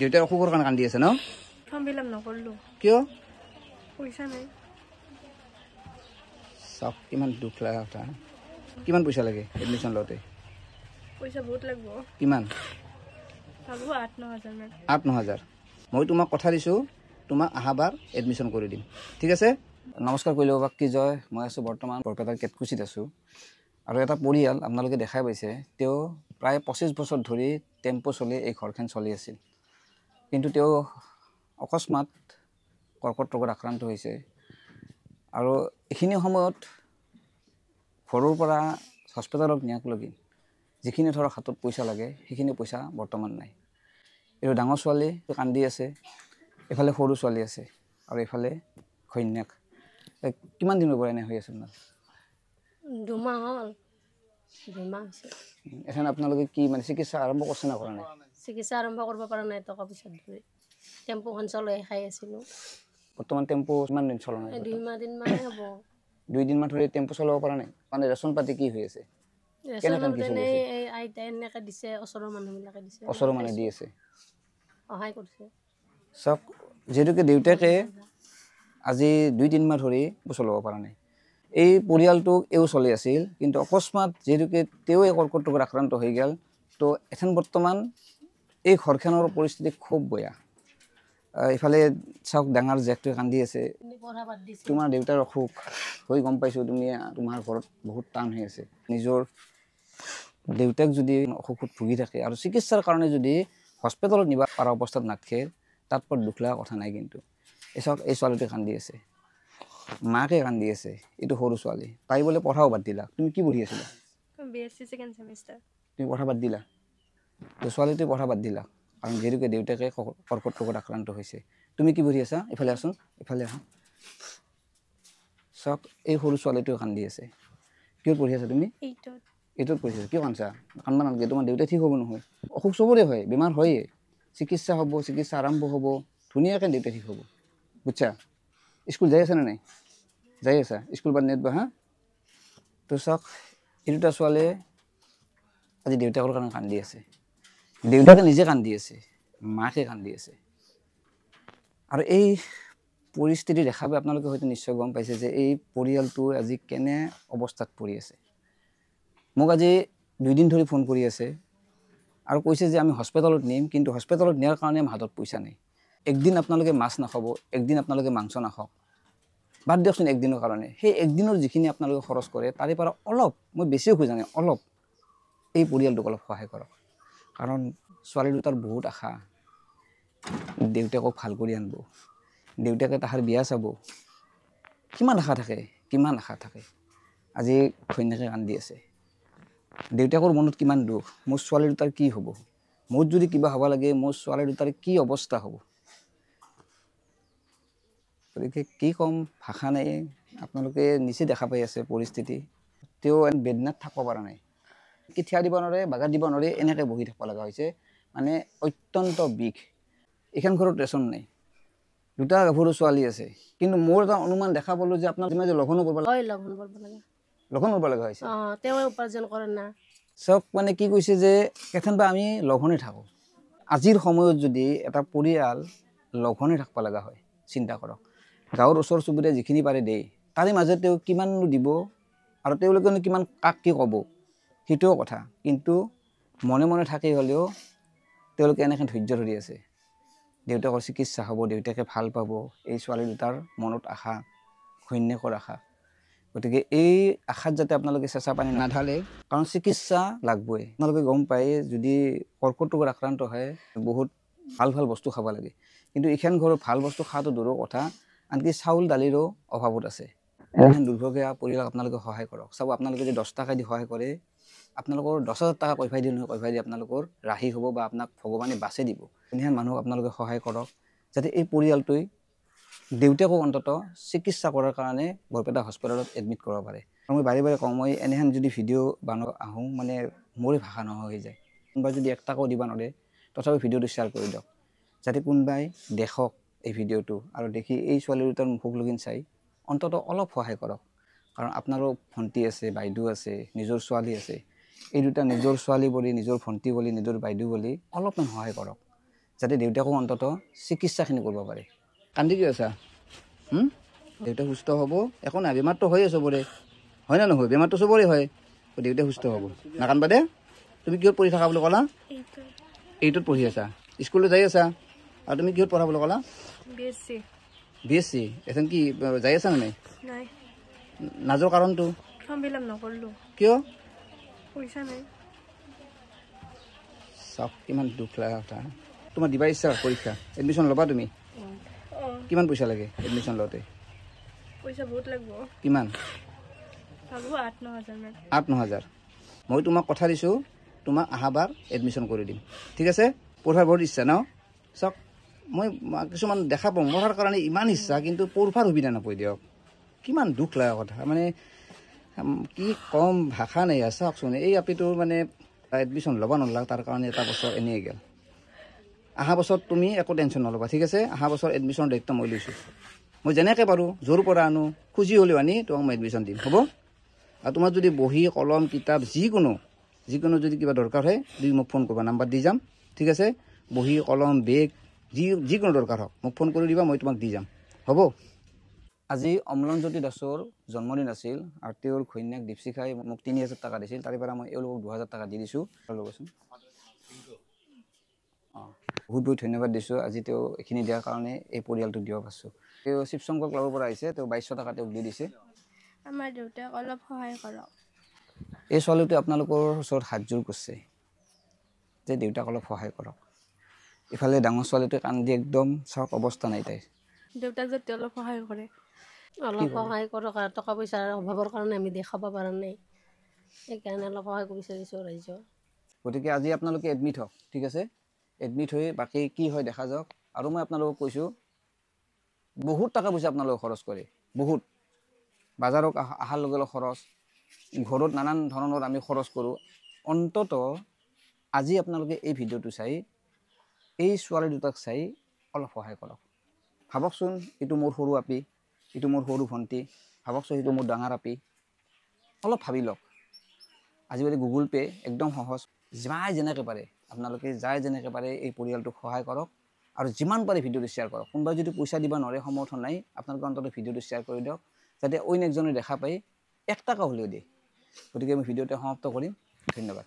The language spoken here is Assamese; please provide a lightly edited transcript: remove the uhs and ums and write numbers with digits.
দেউতাৰ অসুখৰ কাৰণে কান্দি আছে ন? Form fill up নকৰলো। কিয়? পইচা নাই। সব কিমান দুখ লগা কথা। কিমান পইচা লাগে এডমিশন লওঁতে? পইচা বহুত লাগব। কিমান? ভাবো 8-9 হাজাৰ মান। 8-9 হাজাৰ। মই তোমাক কথা দিছোঁ, তোমাক আহাবাৰ এডমিশন কৰি দিম। ঠিক আছে? নমস্কাৰ কৰিলে বাক কি জয়। মই আছোঁ বৰ্তমান বৰপেটাৰ কেতকুছিত আছোঁ। আৰু এটা পৰিয়াল আপোনালোকে দেখাই পাইছে, তেওঁ প্ৰায় 25 বছৰ ধৰি টেম্পো চলি এই ঘৰখন চলি আছিল। কিন্তু তেওঁ অকস্মাত কৰ্কট ৰোগত আক্ৰান্ত হৈছে। আৰু এইখিনি সময়ত ঘৰৰ পৰা হস্পিটেলত নিয়াক লগি যিখিনি ধৰক হাতত পইচা লাগে সেইখিনি পইচা বৰ্তমান নাই। এইটো ডাঙৰ ছোৱালী কান্দি আছে, এফালে সৰু ছোৱালী আছে আৰু এইফালে ঘৈণীয়েক। কিমান দিনৰ পৰা এনে হৈ আছে আপোনাৰ? 2 মাহ হ'ল। 2 মাহ হৈছে। এখন আপোনালোকে কি মানে চিকিৎসা আৰম্ভ কৰিছে না কৰা নাই? চিকিৎসা আৰম্ভ কৰিব পৰা নাই, টকা পইচা ধৰি টেম্পুখন চলাই খাই আছিলোঁ। বৰ্তমান টেম্পো কিমান দিন চলা নাই? 2 মাহে হ'ব। 2 দিনমান ধৰি টেম্পো চলাব পৰা নাই? মানে ৰেচন পাতি কি হৈ আছে? ৰেচনত এনেই আইতাই এনেকৈ দিছে, ওচৰৰ মানুহবিলাকে দিছে। ওচৰৰ মানুহে দি আছে, সহায় কৰিছে। চাওক, যিহেতুকে দেউতাকে আজি 2-3 মাহ ধৰি চলাব পৰা নাই। এই পৰিয়ালটোক এও চলি আছিল, কিন্তু অকস্মাত যিহেতুকে তেওঁ এই কৰ্কট ৰোগত আক্ৰান্ত হৈ গ'ল, তো এখন বৰ্তমান এই ঘৰখনৰ পৰিস্থিতি খুব বেয়া। ইফালে চাওক, ডাঙৰ জেকটোৱে কান্দি আছে। তোমাৰ দেউতাৰ অসুখ হৈ গম পাইছোঁ, তোমাৰ ঘৰত বহুত টান হৈ আছে। নিজৰ দেউতাক যদি অসুখত ভুগি থাকে আৰু চিকিৎসাৰ কাৰণে যদি হস্পিটেলত নিব পৰা অৱস্থাত নাথাকে, তাত বৰ দুখ লগা কথা নাই। কিন্তু এই চাওক, এই ছোৱালীটোৱে কান্দি আছে, মাকে কান্দি আছে। এইটো সৰু ছোৱালী, তাই বোলে পঢ়াও বাদ দিলা। তুমি কি পঢ়ি আছিলা? BSc second semester. তুমি পঢ়া বাদ দিলা? তো ছোৱালীটোৱে পঢ়া বাদ দিলা কাৰণ যিহেতুকে দেউতাকে কৰ্কট ৰোগত আক্ৰান্ত হৈছে। তুমি কি পঢ়ি আছা? ইফালে আছোন, ইফালে আহা। চাওক, এই সৰু ছোৱালীটোৱে কান্দি আছে। কিয় পঢ়ি আছা তুমি? 8ত পঢ়ি আছা। কিয় কান্দছা? কান্দবা নালাগে, তোমাৰ দেউতা ঠিক হ'ব নহয়। অসুখ চবৰে হয়, বেমাৰ হয়েই। চিকিৎসা হ'ব, চিকিৎসা আৰম্ভ হ'ব, ধুনীয়াকৈ দেউতা ঠিক হ'ব। বুজছা? স্কুল যাই আছা নে নাই? যাই আছা? স্কুল বাদ নেদবা হা? তো চাওক, এই দুটা ছোৱালীয়ে আজি দেউতাকৰ কাৰণে কান্দি আছে। দেউতাকে নিজে কান্দি আছে, মাকে কান্দি আছে। আৰু এই পৰিস্থিতি দেখা পাই আপোনালোকে হয়তো নিশ্চয় গম পাইছে যে এই পৰিয়ালটো আজি কেনে অৱস্থাত পৰি আছে। মোক আজি 2 দিন ধৰি ফোন কৰি আছে আৰু কৈছে যে আমি হস্পিটেলত নিম, কিন্তু হস্পিটেলত নিয়াৰ কাৰণে হাতত পইচা নাই। একদিন আপোনালোকে মাছ নাখাব, একদিন আপোনালোকে মাংস নাখাওক, বাদ দিয়কচোন একদিনৰ কাৰণে। সেই একদিনৰ যিখিনি আপোনালোকে খৰচ কৰে, তাৰে পৰা অলপ, মই বেছিও খোজা নাই, অলপ এই পৰিয়ালটোক অলপ সহায় কৰক। কাৰণ ছোৱালী দুটাৰ বহুত আশা, দেউতাকক ভাল কৰি আনিব, দেউতাকে তাহাৰ বিয়া চাব। কিমান আশা থাকে, কিমান আশা থাকে। আজি ঘৈণীয়েকে কান্দি আছে, দেউতাকৰ মনত কিমান দুখ। মোৰ ছোৱালী দুটাৰ কি হ'ব? মোৰ যদি কিবা হ'ব লাগে, মোৰ ছোৱালী দুটাৰ কি অৱস্থা হ'ব? গতিকে কি ক'ম, ভাষা নাই। আপোনালোকে নিচে দেখা পাই আছে পৰিস্থিতি। তেওঁ বেদনাত থাকিব পৰা নাই, থিয়া দিব নোৱাৰে, বাগাৰ দিব নোৱাৰে, এনেকৈ বহি থাকিব লগা হৈছে। মানে অত্যন্ত বিষ। এইখন ঘৰত ৰেচন নাই, 2টা গাভৰু ছোৱালী আছে। কিন্তু মোৰ এটা অনুমান দেখা পালোঁ যে আপোনাৰ যে লঘোণ কৰিব লাগে, লঘোণ কৰিব লগা হৈছে। তেওঁ উপাৰ্জন কৰে না। চাওক, মানে কি কৈছে যে কেথেনবা আমি লঘোণে থাকোঁ। আজিৰ সময়ত যদি এটা পৰিয়াল লঘোণে থাকিব লগা হয়, চিন্তা কৰক। গাঁৱৰ ওচৰ চুবুৰীয়া যিখিনি পাৰে দেই, তাৰে মাজত তেওঁ কিমাননো দিব আৰু তেওঁলোকেনো কিমান কাক কি ক'ব, সেইটোও কথা। কিন্তু মনে মনে থাকি হ'লেও তেওঁলোকে এনেকৈ ধৈৰ্য ধৰি আছে। দেউতাকৰ চিকিৎসা হ'ব, দেউতাকে ভাল পাব, এই ছোৱালী দুটাৰ মনত আশা, ঘৈণীয়েকৰ আশা। গতিকে এই আশাত যাতে আপোনালোকে চেঁচা পানী নাঢালে, কাৰণ চিকিৎসা লাগবই। আপোনালোকে গম পায়, যদি কৰ্কট ৰোগত আক্ৰান্ত হয়, বহুত ভাল ভাল বস্তু খাব লাগে। কিন্তু এইখন ঘৰত ভাল বস্তু খোৱাটো দূৰৰ কথা, আনকি চাউল দালিৰো অভাৱত আছে। এনেহেন দুৰ্ভগীয়া পৰিয়ালক আপোনালোকে সহায় কৰক। চাব, আপোনালোকে যদি 10 টকা দি সহায় কৰে, আপোনালোকৰ 10,000 টকা কৈফাই দি নহয়, কৈফাই দি আপোনালোকৰ ৰাহি হ'ব বা আপোনাক ভগৱানে বাচে দিব। এনেহেন মানুহক আপোনালোকে সহায় কৰক, যাতে এই পৰিয়ালটোৱে দেউতাকক অন্ততঃ চিকিৎসা কৰাৰ কাৰণে বৰপেটা হস্পিটেলত এডমিট কৰিব পাৰে। আৰু মই বাৰে বাৰে কওঁ, মই এনেহেন যদি ভিডিঅ' বনাব আহোঁ, মানে মোৰে ভাষা নোহোৱা হৈ যায়। কোনোবাই যদি 1 টকাও দিব নোৱাৰে, তথাপি ভিডিঅ'টো শ্বেয়াৰ কৰি দিয়ক, যাতে কোনোবাই দেখক এই ভিডিঅ'টো আৰু দেখি এই ছোৱালী দুটাৰ মুখক লগিন চাই অন্ততঃ অলপ সহায় কৰক। কাৰণ আপোনাৰো ভণ্টি আছে, বাইদেউ আছে, নিজৰ ছোৱালী আছে। এই দুটা নিজৰ ছোৱালী বুলি, নিজৰ ভণ্টি বুলি, নিজৰ বাইদেউ বুলি অলপমান সহায় কৰক, যাতে দেউতাকো অন্তত চিকিৎসাখিনি কৰিব পাৰে। কান্দি কি আছা? দেউতা সুস্থ হ'ব, একো নাই, বেমাৰটো হয়ে চবৰে, হয় না নহয়? বেমাৰটো চবৰে হয়, দেউতা সুস্থ হ'ব, নাকান্দবা দে। তুমি কিহত পঢ়ি থাকা বুলি ক'লা? 8ত পঢ়ি আছা, স্কুললৈ যাই আছা? আৰু তুমি কিহত পঢ়া বুলি ক'লা? BSc। এখন কি যাই আছা নে নাই? নাযোৱাৰ কাৰণটো? কিয়? পইচা নাই। চাওক কিমান দুখ লগা কথা। তোমাৰ দিবা ইচ্ছা পৰীক্ষা, এডমিশ্যন ল'বা তুমি? কিমান পইচা লাগে এডমিশ্যন লওঁতে? পইচা বহুত লাগিব। কিমান? 8-9 হাজাৰ। মই তোমাক কথা দিছোঁ, তোমাক অহাবাৰ এডমিশ্যন কৰি দিম, ঠিক আছে? পঢ়াৰ বহুত ইচ্ছা ন? চাওক মই কিছুমান দেখা পাওঁ পঢ়াৰ কাৰণে ইমান ইচ্ছা, কিন্তু পঢ়াৰ সুবিধা নাপায় দিয়ক। কিমান দুখ লগা কথা, মানে কি কম ভাষা নাই। চাওকচোন এই আপিটোৰ মানে এডমিশ্যন ল'ব নল'লা, তাৰ কাৰণে এটা বছৰ এনেই গ'ল। অহা বছৰ তুমি একো টেনশ্যন নল'বা, ঠিক আছে? অহা বছৰ এডমিশ্যনৰ দায়িত্ব মই লৈছোঁ। মই যেনেকৈ পাৰোঁ জোৰ পৰা আনো, খুজি হ'লেও আনি তোমাক মই এডমিশ্যন দিম, হ'ব? আৰু তোমাৰ যদি বহী কলম কিতাপ যিকোনো যদি কিবা দৰকাৰ হয় তুমি মোক ফোন কৰিবা, নাম্বাৰ দি যাম, ঠিক আছে? বহী কলম বেগ যিকোনো দৰকাৰ হওক মোক ফোন কৰি দিবা, মই তোমাক দি যাম, হ'ব? আজি অম্লনজ্যোতি দাসৰ জন্মদিন আছিল আৰু তেওঁৰ ঘৈণীয়েক দীপশিখাই মোক 3000 টকা দিছিল, তাৰে পৰা মই এওঁলোকক 2000 টকা দি দিছোঁ। ল'বচোন। বহুত বহুত ধন্যবাদ দিছোঁ আজি তেওঁ এইখিনি দিয়াৰ কাৰণে, এই পৰিয়ালটোক দিব পাৰিছোঁ। তেওঁ শিৱশংকৰ ক্লাবৰ পৰা আহিছে, তেওঁ 2200 টকা তেওঁক দি দিছে। আমাৰ দেউতাক অলপ সহায় কৰক। এই ছোৱালীটোৱে আপোনালোকৰ ওচৰত হাতযোৰ কৰিছে যে দেউতাক অলপ সহায় কৰক। ইফালে ডাঙৰ ছোৱালীটোৱে কান্দি একদম চাওক অৱস্থা নাই তাইৰ। দেউতাক যাতে অলপ সহায় কৰে। অলপ সহায় কৰক, আৰু টকা পইচাৰ অভাৱৰ কাৰণে আমি দেখাব পৰা নাই, সেইকাৰণে অলপ সহায় কৰিব বিচাৰিছোঁ ৰাইজক। গতিকে আজি আপোনালোকে এডমিট হওক, ঠিক আছে? এডমিট হৈ বাকী কি হয় দেখা যাওক। আৰু মই আপোনালোকক কৈছোঁ বহুত টকা পইচা আপোনালোকে খৰচ কৰে, বহুত। বজাৰত অহাৰ লগে লগে খৰচ, ঘৰত নানান ধৰণৰ আমি খৰচ কৰোঁ। অন্তত আজি আপোনালোকে এই ভিডিঅ'টো চাই এই ছোৱালী দুটাক চাই অলপ সহায় কৰক। ভাবকচোন, এইটো মোৰ সৰু আপী, এইটো মোৰ সৰু ভণ্টি, ভাবকচোন এইটো মোৰ ডাঙৰ আপী। অলপ ভাবি লওক। আজিকালি গুগল পে' একদম সহজ, যাই যেনেকৈ পাৰে আপোনালোকে যেনেকৈ পাৰে এই পৰিয়ালটোক সহায় কৰক, আৰু যিমান পাৰে ভিডিঅ'টো শ্বেয়াৰ কৰক। কোনোবাই যদি পইচা দিব নোৱাৰে, সমৰ্থন নাই, আপোনালোকে অন্তত ভিডিঅ'টো শ্বেয়াৰ কৰি দিয়ক, যাতে অইন একজনে দেখা পাই 1 টকা হ'লেও দিয়ে। গতিকে মই ভিডিঅ'টো সমাপ্ত কৰিম, ধন্যবাদ।